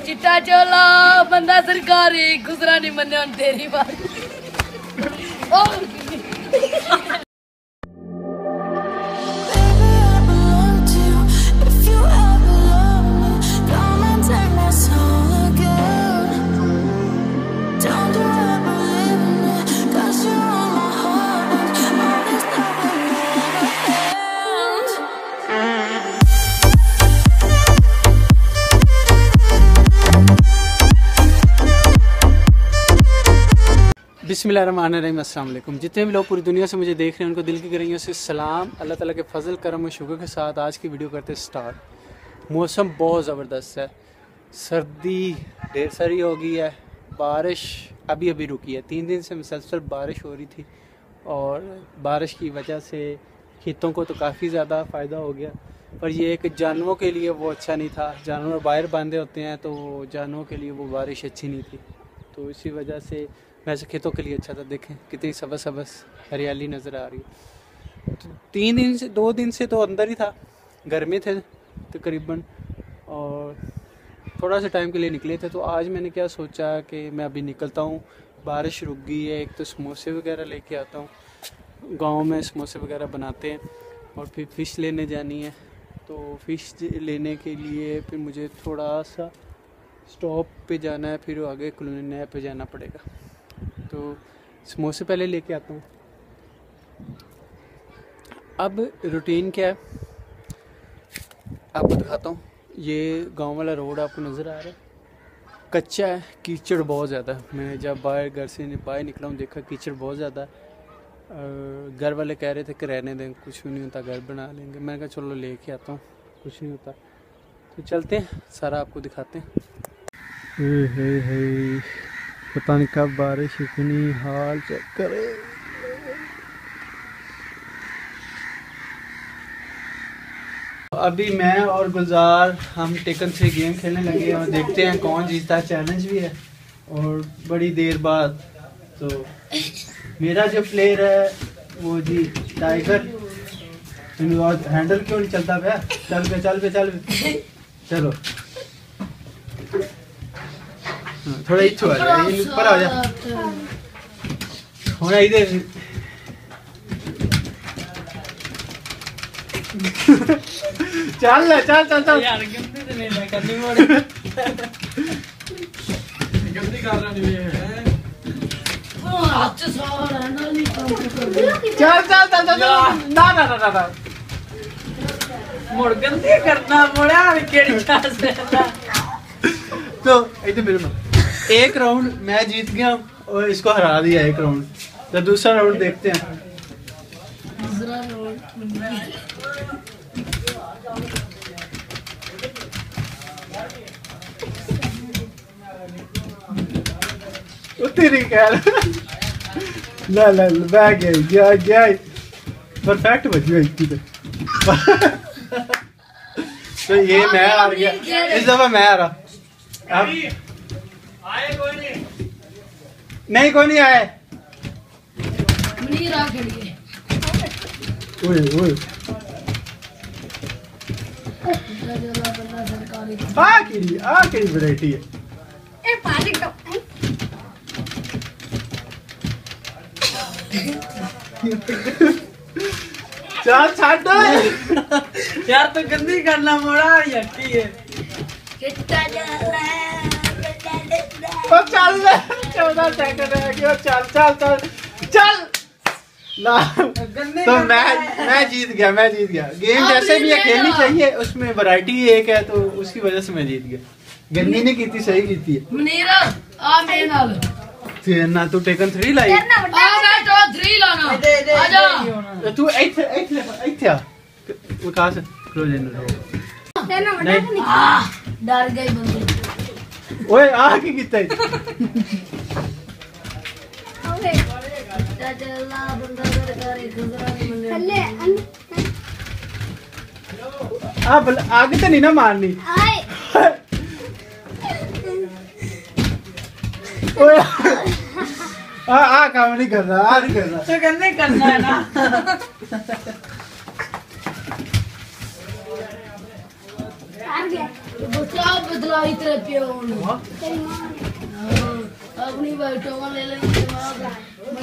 चिट्टा चोला बंदा सरकारी गुजरा नहीं मन्ने तेरी बात बिस्मिल्लाहिर्रहमानिर्रहीम। अस्सलाम वालेकुम। जितने भी लोग पूरी दुनिया से मुझे देख रहे हैं उनको दिल की गहराइयों से सलाम। अल्लाह ताला के फजल करम और शुक्र के साथ आज की वीडियो करते स्टार्ट। मौसम बहुत ज़बरदस्त है, सर्दी ढेर सारी हो गई है, बारिश अभी अभी रुकी है। 3 दिन से मुसलसल बारिश हो रही थी और बारिश की वजह से खेतों को तो काफ़ी ज़्यादा फ़ायदा हो गया, पर ये एक जानवरों के लिए वो अच्छा नहीं था। जानवर बाहर बांधे होते हैं तो जानवरों के लिए वो बारिश अच्छी नहीं थी, तो इसी वजह से वैसे खेतों के लिए अच्छा था। देखें कितनी सबस सबस हरियाली नज़र आ रही है। तो 2 दिन से तो अंदर ही था, घर में थे तकरीबन, और थोड़ा सा टाइम के लिए निकले थे। तो आज मैंने क्या सोचा कि मैं अभी निकलता हूँ, बारिश रुक गई है, एक तो समोसे वगैरह लेके आता हूँ। गांव में समोसे वगैरह बनाते हैं और फिर फ़िश लेने जानी है। तो फ़िश लेने के लिए फिर मुझे थोड़ा सा स्टॉप पे जाना है, फिर आगे कॉलोनी नया पे जाना पड़ेगा। तो समोसे पहले लेके आता हूँ। अब रूटीन क्या है आपको दिखाता हूँ। ये गांव वाला रोड आपको नज़र आ रहा है, कच्चा है, कीचड़ बहुत ज़्यादा है। मैं जब घर से बाहर निकला हूँ देखा कीचड़ बहुत ज़्यादा है। घर वाले कह रहे थे कि रहने दें, कुछ भी नहीं होता, घर बना लेंगे। मैंने कहा चलो लेके आता हूँ, कुछ नहीं होता। तो चलते हैं, सारा आपको दिखाते हैं। पता नहीं कब बारिश इतनी, हाल चेक करे। अभी मैं और गुलजार हम टेकन 3 गेम खेलने लगे और देखते हैं कौन जीतता है। चैलेंज भी है और बड़ी देर बाद। तो मेरा जो प्लेयर है वो जी टाइगर। हैंडल क्यों नहीं चलता भैया? चल पे चलो थोड़ा इच्छो आ जा, ऊपर आ जा थोड़ा इधर। चल यार, गंदी तो नहीं करनी मोड़ गंदी कर रहा नहीं है। चल ना मोड़ गंदी करना मोड़ा केड़ी चांस है। तो इधर मेरे में एक राउंड मैं जीत गया और इसको हरा दिया एक राउंड। तो दूसरा राउंड देखते हैं। तेरी कह ला बैग गया परफेक्ट बची हुई। तो ये मैं हार गया, इस दफा मैं हारा। अब आए कोई नहीं कोई नहीं आए। ओए आखिरी वैरायटी है। चल छाटो यार, तो गंदी करना मोड़ा यकी है। चल 14 सेकंड है कि चल ना। तो मैं जीत गया। गेम जैसे भी है खेलनी चाहिए, उसमें वैरायटी एक है तो उसकी वजह से मैं जीत गया। गंदी नहीं की थी, सही की थी। ना तू टेकन 3 लाई, तू कहाँ से डर गई बंदे। ओए आ की कितना आगे तो नहीं ना मारनी। काम नहीं कर रहा, तो करना है ना। क्या बदलाई तेरे प्यो ने अपनी बैठो ले ले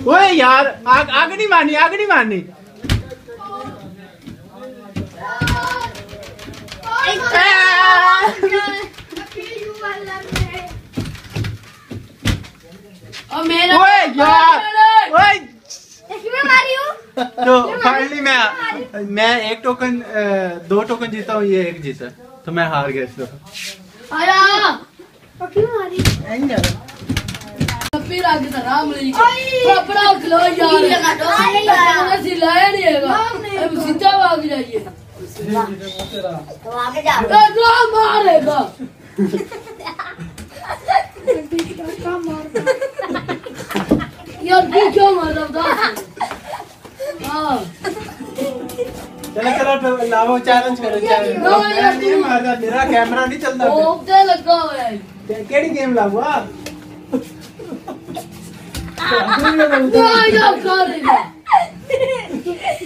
ओए यार आग नहीं मारनी, आग नहीं मारनी। और मेरा ओए यार ओए मैं मारी हूँ तो फाइनली मैं एक टोकन 2 टोकन जीता हूँ, ये 1 जीता, तो मैं हार गया इस दफा। आया क्यों मारी? फिर आगे था राम ली कपड़ा खिलो यार सिलाया नहीं हैगा अब सीधा भाग जाइए तो आगे जा। मारेगा यार तू क्यों मार रहा हाँ चलो लाओ चैलेंज करो, चैलेंज। मैं नहीं मारदा, मेरा कैमरा नहीं चलता। ओपते लगा हुआ है केड़ी गेम लाऊंगा? यार करेगा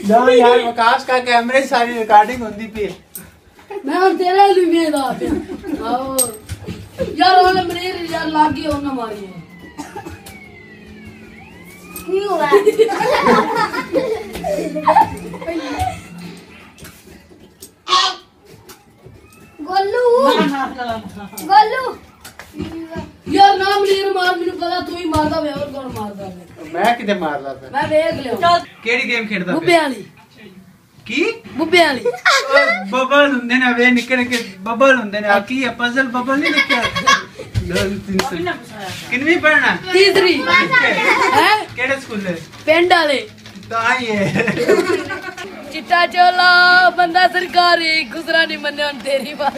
ना यार विकास का कैमरे सारी रिकॉर्डिंग होती पी। मैं और तेरे लिए भी दा पे आओ यार वाले मेरे यार लागी हो ना मारी क्यों हुआ? गोलू गोलू यार नाम लीर मार मैंने पता तू ही मारदा वे और कौन मारदा है मैं किते मारदा पे? मैं देख लियो केड़ी गेम खेलदा पे? बुब्बे वाली की बुब्बे वाली बबल हुंदे ने वे निक्के निक्के बबल हुंदे ने, आ की है पजल बबल नहीं निक्के किनवी पढ़ना? तीसरी हैं केड़े स्कूल है? पिंड वाले ताई है चिट्टा चोला बंदा सरकारी गुजरा नहीं मन्ने हुन तेरी बात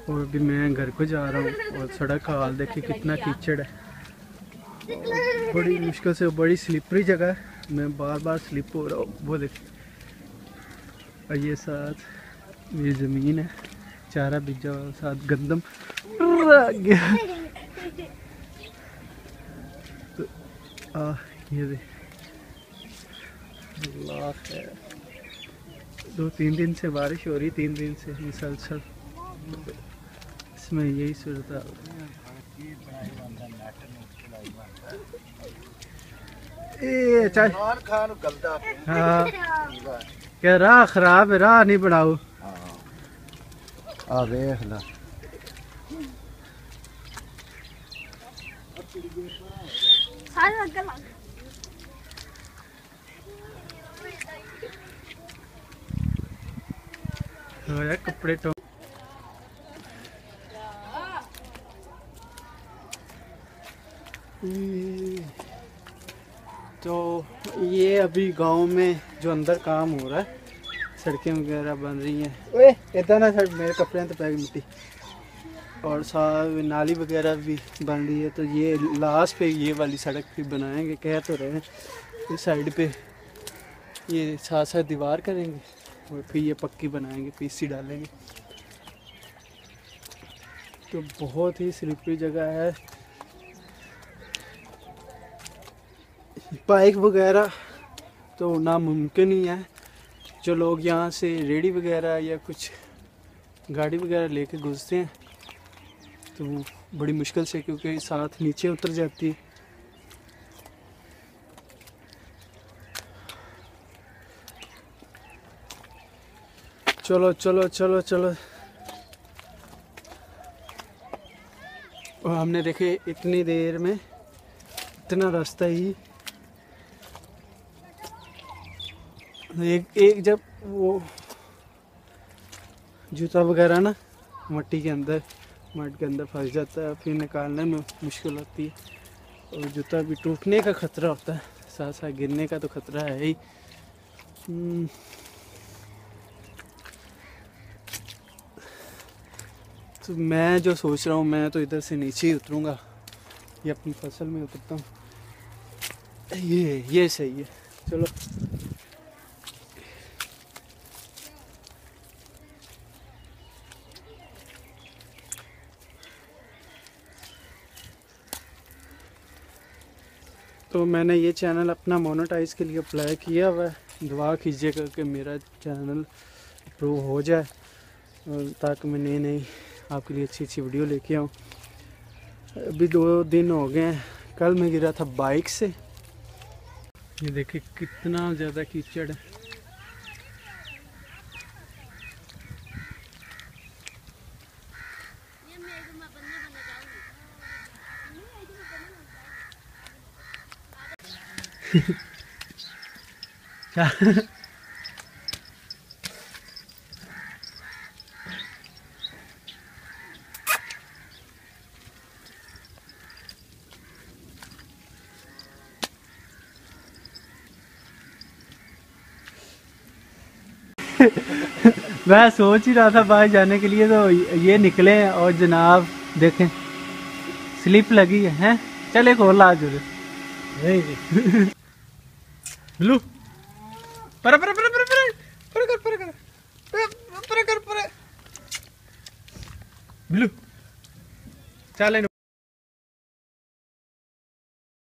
और अभी मैं घर को जा रहा हूँ और सड़क का हाल देखिए कितना कीचड़ है, बड़ी मुश्किल से, बड़ी स्लिपरी जगह है, मैं बार बार स्लिप हो रहा हूँ। वो देखिए और ये साथ ये ज़मीन है, चारा बीजा हुआ, साथ गंदम गया तो ये देख अल्लाह खैर। 2-3 दिन से बारिश हो रही, 3 दिन से मुसलसल, इसमें यही सूरत है। हाँ क्या राह खराब है, राह नहीं बनाओ। देख ला यार कपड़े तो ये अभी गांव में जो अंदर काम हो रहा है, सड़कें वगैरह बन रही हैं। ओए इतना ना सड़, मेरे कपड़े तो पैग मिट्टी, और साथ नाली वगैरह भी बन रही है। तो ये लास्ट पे ये वाली सड़क भी बनाएंगे, कह तो रहे हैं। इस साइड पे ये साथ साथ दीवार करेंगे और फिर ये पक्की बनाएंगे, पीसी डालेंगे। तो बहुत ही स्लिपरी जगह है, बाइक वगैरह तो नामुमकिन ही है। जो लोग यहाँ से रेडी वगैरह या कुछ गाड़ी वगैरह लेके घुसते हैं तो वो बड़ी मुश्किल से, क्योंकि साथ नीचे उतर जाती है। चलो चलो चलो चलो, और हमने देखे इतनी देर में इतना रास्ता ही एक जब वो जूता वगैरह ना मट्टी के अंदर, मड के अंदर फंस जाता है, फिर निकालने में मुश्किल होती है और जूता भी टूटने का खतरा होता है, साथ साथ गिरने का तो खतरा है ही। तो मैं जो सोच रहा हूँ, मैं तो इधर से नीचे ही उतरूँगा, ये अपनी फसल में उतरता हूँ। ये सही है। चलो तो मैंने ये चैनल अपना मोनेटाइज के लिए अप्लाई किया हुआ है। दुआ कीजिएगा कि मेरा चैनल अप्रूव हो जाए ताकि मैं नई नई आपके लिए अच्छी अच्छी वीडियो लेके आऊँ। अभी 2 दिन हो गए हैं, कल मैं गिरा था बाइक से। ये देखिए कितना ज़्यादा कीचड़ है। क्या मैं सोच ही रहा था बाहर जाने के लिए, तो ये निकले और जनाब देखें स्लिप लगी है। चल एक और ला जो ब्लू पर पर पर पर पर कर पर कर पर कर पर ब्लू चल